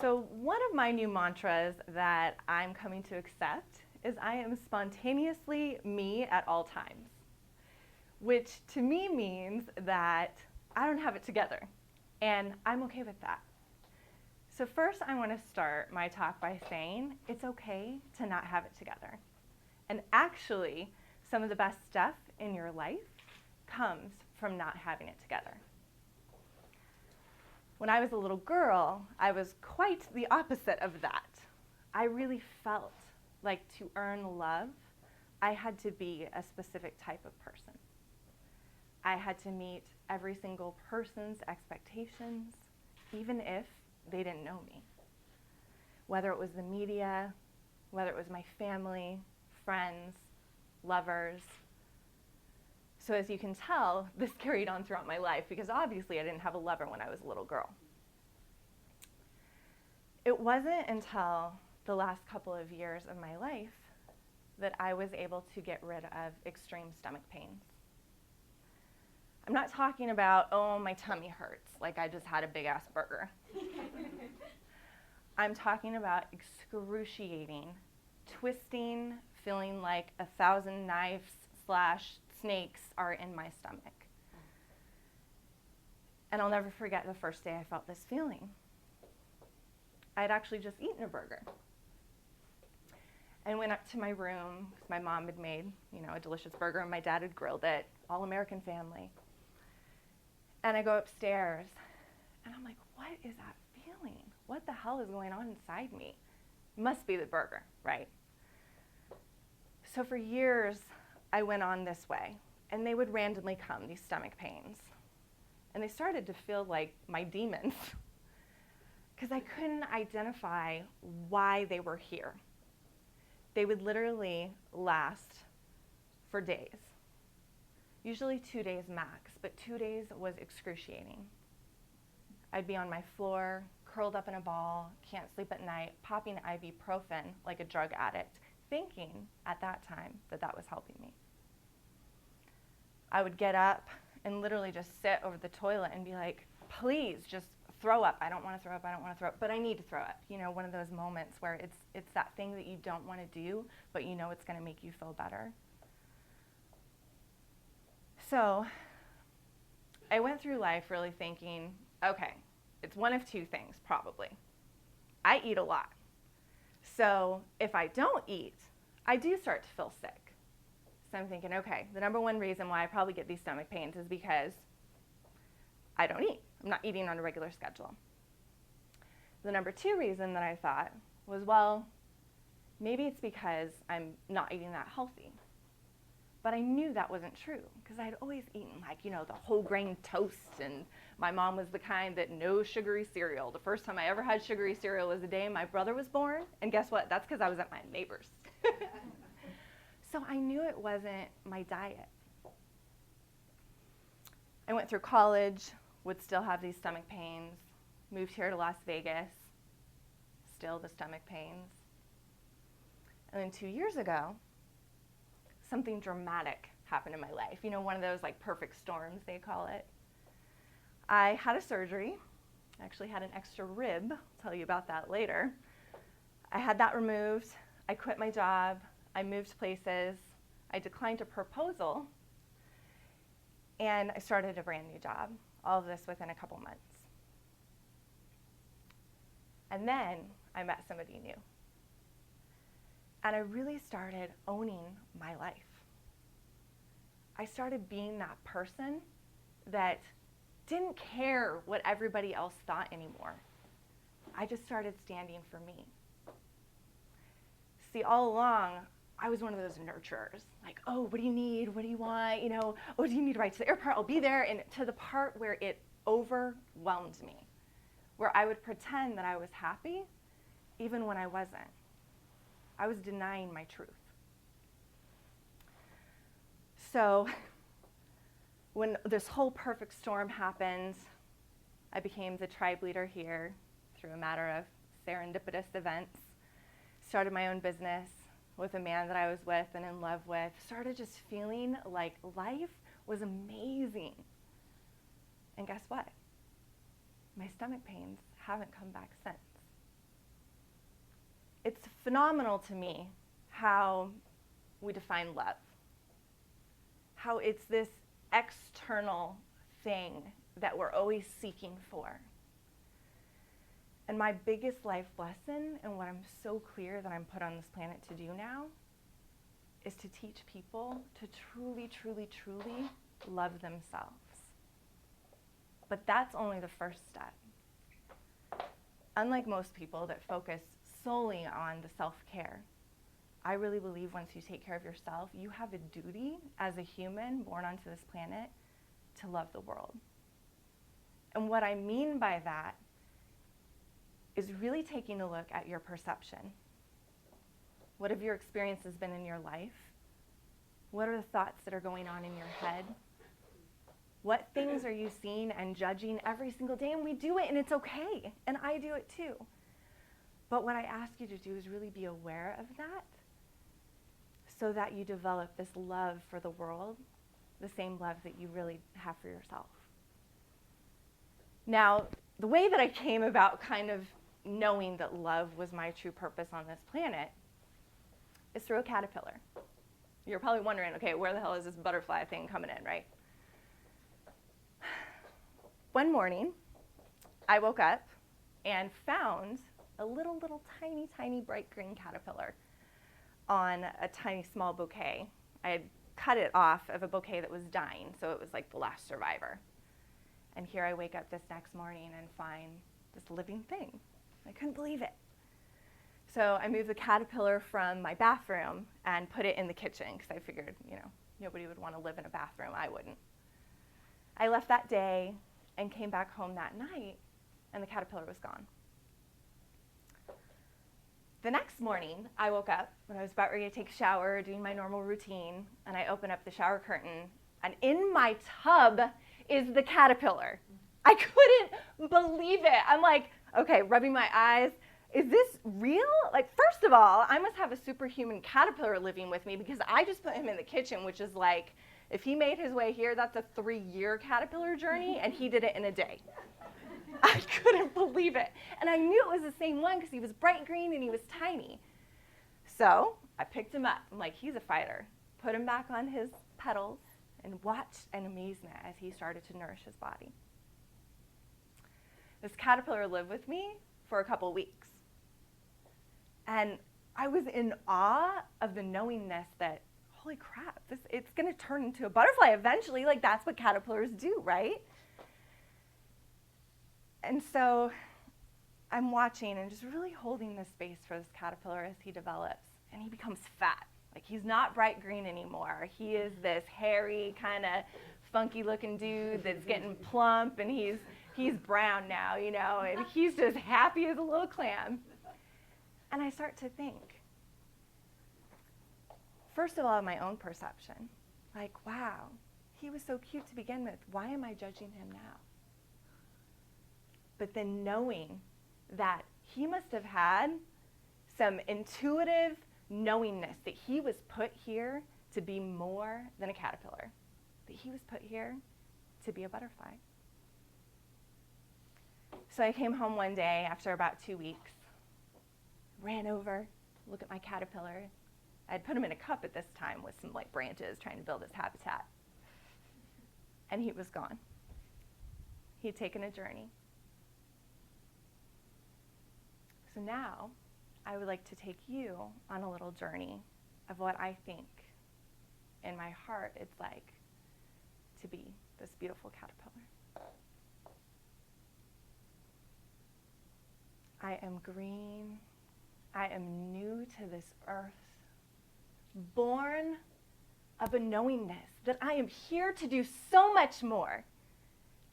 So one of my new mantras that I'm coming to accept is I am spontaneously me at all times, which to me means that I don't have it together, and I'm okay with that. So first I want to start my talk by saying it's okay to not have it together. And actually, some of the best stuff in your life comes from not having it together. When I was a little girl, I was quite the opposite of that. I really felt like to earn love, I had to be a specific type of person. I had to meet every single person's expectations, even if they didn't know me. Whether it was the media, whether it was my family, friends, lovers. So as you can tell, this carried on throughout my life because obviously I didn't have a lover when I was a little girl. It wasn't until the last couple of years of my life that I was able to get rid of extreme stomach pains. I'm not talking about, oh, my tummy hurts, like I just had a big ass burger. I'm talking about excruciating, twisting, feeling like 1,000 knives/snakes are in my stomach. And I'll never forget the first day I felt this feeling. I had actually just eaten a burger. And went up to my room because my mom had made, a delicious burger and my dad had grilled it, all American family. And I go upstairs and I'm like, what is that feeling? What the hell is going on inside me? Must be the burger, right? So for years, I went on this way, and they would randomly come, these stomach pains. And they started to feel like my demons, because I couldn't identify why they were here. They would literally last for days, usually 2 days max, but 2 days was excruciating. I'd be on my floor, curled up in a ball, can't sleep at night, popping ibuprofen like a drug addict, thinking at that time that that was helping me. I would get up and literally just sit over the toilet and be like, please just throw up. I don't want to throw up. I don't want to throw up, but I need to throw up. One of those moments where it's that thing that you don't want to do, but you know it's going to make you feel better. So I went through life really thinking, okay, it's one of two things probably. I eat a lot. So if I don't eat, I do start to feel sick. So I'm thinking, okay, the number one reason why I probably get these stomach pains is because I don't eat. I'm not eating on a regular schedule. The number two reason that I thought was, well, maybe it's because I'm not eating that healthy. But I knew that wasn't true because I had always eaten the whole grain toast, and my mom was the kind that no sugary cereal. The first time I ever had sugary cereal was the day my brother was born, and guess what? That's because I was at my neighbor's. So I knew it wasn't my diet. I went through college, would still have these stomach pains, moved here to Las Vegas, still the stomach pains. And then 2 years ago, something dramatic happened in my life. One of those perfect storms, they call it. I had a surgery. I actually had an extra rib. I'll tell you about that later. I had that removed. I quit my job. I moved places. I declined a proposal. And I started a brand new job. All of this within a couple months. And then I met somebody new. And I really started owning my life. I started being that person that didn't care what everybody else thought anymore. I just started standing for me. See, all along, I was one of those nurturers. Like, oh, what do you need? What do you want? Oh, do you need to ride to the airport? I'll be there. And to the part where it overwhelmed me, where I would pretend that I was happy even when I wasn't. I was denying my truth. So when this whole perfect storm happened, I became the tribe leader here through a matter of serendipitous events. Started my own business with a man that I was with and in love with. Started just feeling like life was amazing. And guess what? My stomach pains haven't come back since. phenomenal to me how we define love. How it's this external thing that we're always seeking for. And my biggest life lesson, and what I'm so clear that I'm put on this planet to do now, is to teach people to truly, truly, truly love themselves. But that's only the first step. Unlike most people that focus solely on the self-care, I really believe once you take care of yourself, you have a duty as a human born onto this planet to love the world. And what I mean by that is really taking a look at your perception. What have your experiences been in your life? What are the thoughts that are going on in your head? What things are you seeing and judging every single day? And we do it, and it's okay. And I do it too. But what I ask you to do is really be aware of that so that you develop this love for the world, the same love that you really have for yourself. Now, the way that I came about kind of knowing that love was my true purpose on this planet is through a caterpillar. You're probably wondering, okay, where the hell is this butterfly thing coming in, right? One morning, I woke up and found a little tiny bright green caterpillar on a tiny small bouquet. I had cut it off of a bouquet that was dying, so it was like the last survivor. And here I wake up this next morning and find this living thing. I couldn't believe it. So I moved the caterpillar from my bathroom and put it in the kitchen because I figured, nobody would want to live in a bathroom. I wouldn't. I left that day and came back home that night, and the caterpillar was gone. The next morning, I woke up when I was about ready to take a shower, doing my normal routine, and I open up the shower curtain, and in my tub is the caterpillar. I couldn't believe it. I'm like, okay, rubbing my eyes. Is this real? Like, first of all, I must have a superhuman caterpillar living with me because I just put him in the kitchen, which is like, if he made his way here, that's a 3-year caterpillar journey, and he did it in a day. I couldn't believe it. And I knew it was the same one because he was bright green and he was tiny. So I picked him up. I'm like, he's a fighter. Put him back on his petals and watched in amazement as he started to nourish his body. This caterpillar lived with me for a couple weeks. And I was in awe of the knowingness that, holy crap, it's going to turn into a butterfly eventually. Like, that's what caterpillars do, right? And so I'm watching and just really holding this space for this caterpillar as he develops. And he becomes fat. Like, he's not bright green anymore. He is this hairy, kind of funky-looking dude that's getting plump, and he's brown now, and he's just happy as a little clam. And I start to think, first of all, my own perception. Like, wow, he was so cute to begin with. Why am I judging him now? But then knowing that he must have had some intuitive knowingness that he was put here to be more than a caterpillar, that he was put here to be a butterfly. So I came home one day after about 2 weeks, ran over, look at my caterpillar. I'd put him in a cup at this time with some branches trying to build his habitat. And he was gone. He'd taken a journey. So now I would like to take you on a little journey of what I think in my heart it's like to be this beautiful caterpillar. I am green. I am new to this earth, born of a knowingness that I am here to do so much more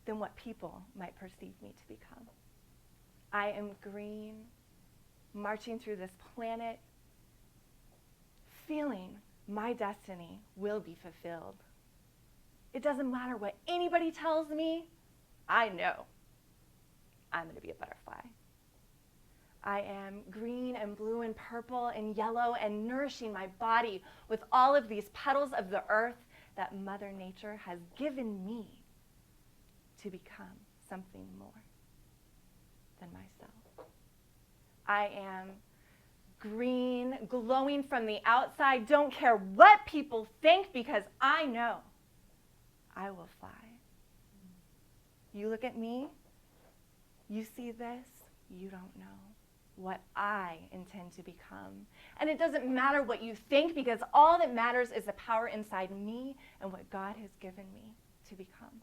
than what people might perceive me to become. I am green, marching through this planet, feeling my destiny will be fulfilled. It doesn't matter what anybody tells me, I know I'm going to be a butterfly. I am green and blue and purple and yellow and nourishing my body with all of these petals of the earth that Mother Nature has given me to become something more than myself. I am green, glowing from the outside. Don't care what people think, because I know I will fly. You look at me, you see this, you don't know what I intend to become. And it doesn't matter what you think, because all that matters is the power inside me and what God has given me to become.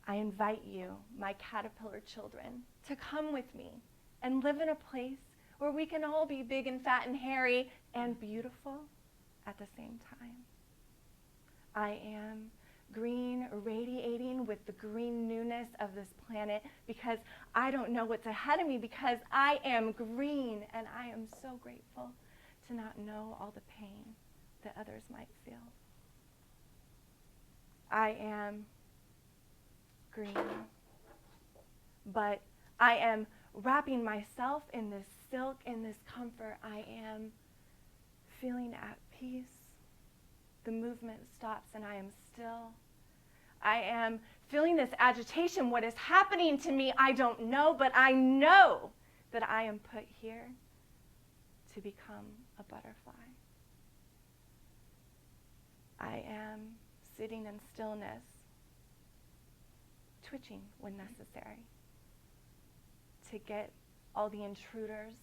I invite you, my caterpillar children, to come with me and live in a place where we can all be big and fat and hairy and beautiful at the same time. I am green, radiating with the green newness of this planet, because I don't know what's ahead of me, because I am green, and I am so grateful to not know all the pain that others might feel. I am green, but I am wrapping myself in this silk, in this comfort. I am feeling at peace. The movement stops and I am still. I am feeling this agitation. What is happening to me, I don't know, but I know that I am put here to become a butterfly. I am sitting in stillness, twitching when necessary, to get all the intruders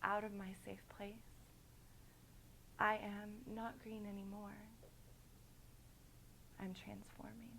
out of my safe place. I am not green anymore. I'm transforming.